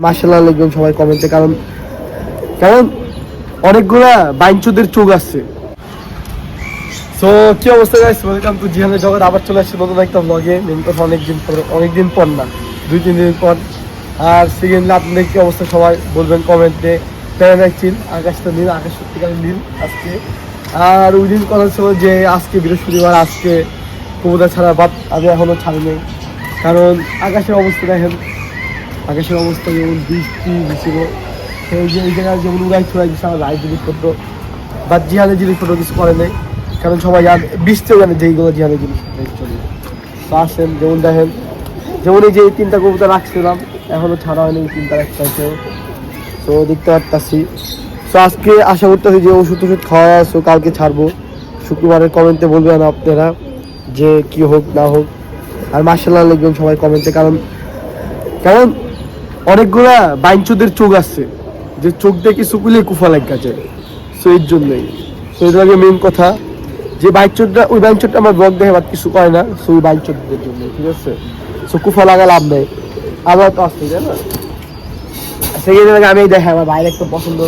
মাশাআল্লাহ লিখবেন সবাই কমেন্টে, কারণ কারণ অনেকগুলা বাইনচুদের চোখ আছে। সো কি অবস্থা গাইস, ওয়েলকাম টু জিহানের জগৎ। আবার চলে আসছে নতুন একটা ব্লগে। মেন কথা অনেকদিন পর না, 2-3 দিন পর। আর সেকেন্ডলি আপনাদের কি অবস্থা সবাই বলবেন কমেন্টে। প্যারানাইট চিল, আকাশটা নীল, আকাশ সত্যিকার নীল আজকে। আর ওই দিন কথা ছিল যে আজকে বৃহস্পতিবার, আজকে কবুতর ছাড়া বাদ আমি এখনও ছাড়ি নেই। কারণ আকাশের অবস্থা দেখেন, আকাশের অবস্থা যেমন বৃষ্টি ছিল, সেই যে এই জায়গায় যেমন উড়াই ছড়াই দিচ্ছে আমার রায় জিনিসপত্র বা জিহানের জিনিসপত্র কিছু করে নেই। কারণ সবাই জানে, বৃষ্টিও জানে যে এইগুলো জিহানের জিনিসপত্র চলে। তো আসেন, যেমন দেখেন, যেমন এই যে 3টা কবুতর রাখছিলাম এখনও ছাড়া হয়নি, 3টা একসাথেও। তো দেখতে পারতাছি। তো আজকে আশা করতেছি যে ওষুধ খাওয়া আছে, কালকে ছাড়বো। শুক্রবারের কমেন্টে বলবেন আপনারা যে কি হোক না হোক। আর মাশাআল্লাহ লিখবেন সবাই কমেন্টে, কারণ কারণ অনেকগুলা বাইনচুদের চোখ আছে, যে চোখ দেখে শুকুলে কুফা লাগা যায়। সো এর জন্যই, সো এর আগে মেন কথা যে বাইনচুদটা, ওই বাইনচুদটা আমার ব্লগ দেখে বাদ কিছু করে না। সো ওই বাইনচুদদের জন্য, ঠিক আছে। সো কুফা লাগা লাভ নেই, আমার তো আসতে যায় না। সেকেন্ড আগে আমি দেখে আমার বাইরে একটা পছন্দ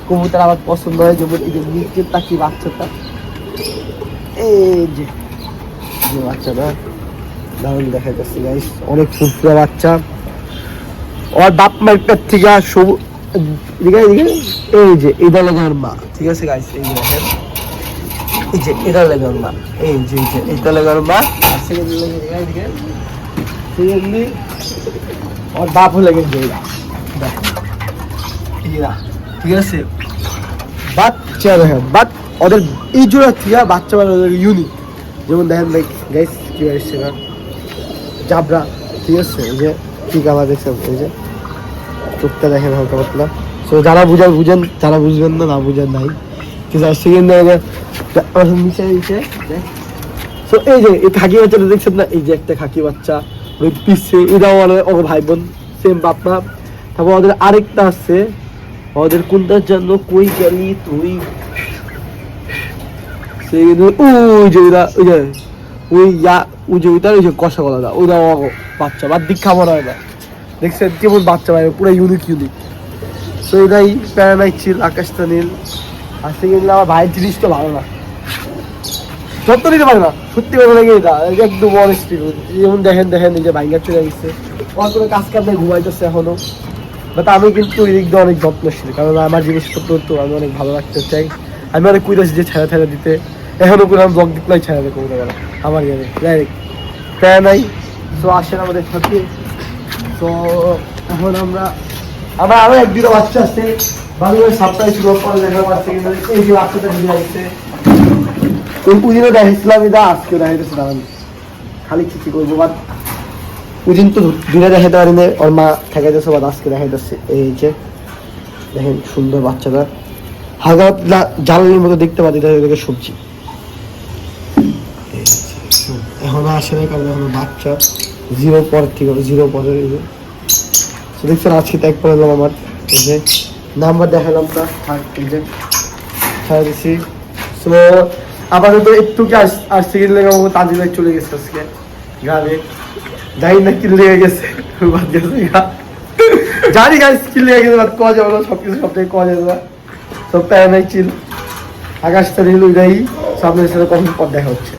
কবুতর আমার পছন্দ হয়, যেমন এই যে নিচের তাকি বাচ্চাটা, এই যে বাচ্চাটা দারুণ দেখা যাচ্ছে গাইস, অনেক ফুটফুরা বাচ্চা। ওর বাপ মার পেট থেকে এই যে এটা লাগার মা, ঠিক আছে গাইস, এই যে দেখেন, এই যে এটা লাগার মা, এই যে এটা লাগার মা। আর সেকেন্ডলি ওর বাপ হলে গেছে ঠিক আছে। বাচ্চা দেখেন, বাট ওদের এই জোড়া থেকে বাচ্চা ইউনিক। যেমন দেখেন গাইস কি আসছে না জাবরা, ঠিক আছে। এই যে কি কালার দেখছেন, এই যে চোখটা দেখেন হালকা পাতলা। সো যারা বুঝেন, যারা বুঝবেন না বুঝেন নাই, ঠিক আছে। সেকেন্ড নিচে নিচে সো এই যে এই খাকি বাচ্চাটা দেখছেন না, এই যে একটা খাকি বাচ্চা ওই পিছে, এটাও ওর ভাই বোন, সেম বাপ মা। তারপর ওদের আরেকটা আছে, ওদের কোনটার জন্য কই গেলি তুই, ওই যে ওই যে কষা গলাটা, ওইটা বাচ্চা বাদ দিক খাবার হয় না। দেখছেন কেমন বাচ্চা ভাই, পুরো ইউনিক। তো এটাই প্যারানাইট চিল, আকাশটা নীল। আর সেকেন্ডলি আমার ভাইয়ের জিনিসটা ভালো না, যত্ন নিতে পারে না, সত্যি কথা লাগে। এটা একদম অনেস্টি। যেমন দেখেন এই যে ভাইঙ্গা চলে গেছে, ওর কোনো কাজ কাম নেই, ঘুমাইতেছে এখনো। বাট আমি কিন্তু এই দিক দিয়ে অনেক যত্নশীল, কারণ আমার জিনিসপত্র তো আমি অনেক ভালো রাখতে চাই। আমি অনেক কুইরেছি যে ছেড়া দিতে, এখনো কোনো আমি ব্লগ দিতে ছেড়া দেখো আমার ইয়ে ডাইরেক্ট প্যারা নাই। সো আসেন আমাদের সাথে। তো এখন আমার আরো 1-2টা বাচ্চা আছে, ভালোভাবে সাপ্তাহে শুরু করে দেখা পাচ্ছে। কিন্তু এই যে বাচ্চাটা দিয়ে আসছে, ওই দিনও দেখাইছিলাম, এটা আজকেও দেখাইতেছে। দাঁড়ান খালি কি করবো, বাট ওই দিন তো দিনে দেখাইতে পারি না, ওর মা ঠেকাইতেছে, বাট আজকে দেখাইতেছে। এই যে দেখেন সুন্দর বাচ্চাটা, হালকা জ্বালানির মতো দেখতে পাচ্ছি, দেখে সবজি এখনো আসে না, কারণ এখনো বাচ্চা 0 পর ঠিক হবে, 0 পরের। এই যে দেখছেন আজকে ট্যাগ করে দিলাম আমার, এই যে নাম্বার দেখালাম না, এই যে ছাড়া দিচ্ছি। সো আপাতত একটু কি আর সেকেন্ড লেগে তাজি ভাই চলে গেছে আজকে গ্রামে, যাই না কি লেগে গেছে জানি গাছ কি লেগে গেছে, বাট কয়া যাবে না, সবকিছু সব থেকে কয়া যাবে না। সব প্যারানাইট চিল, আকাশটা নীল, ওইটাই সামনের সাথে কখন পর দেখা হচ্ছে।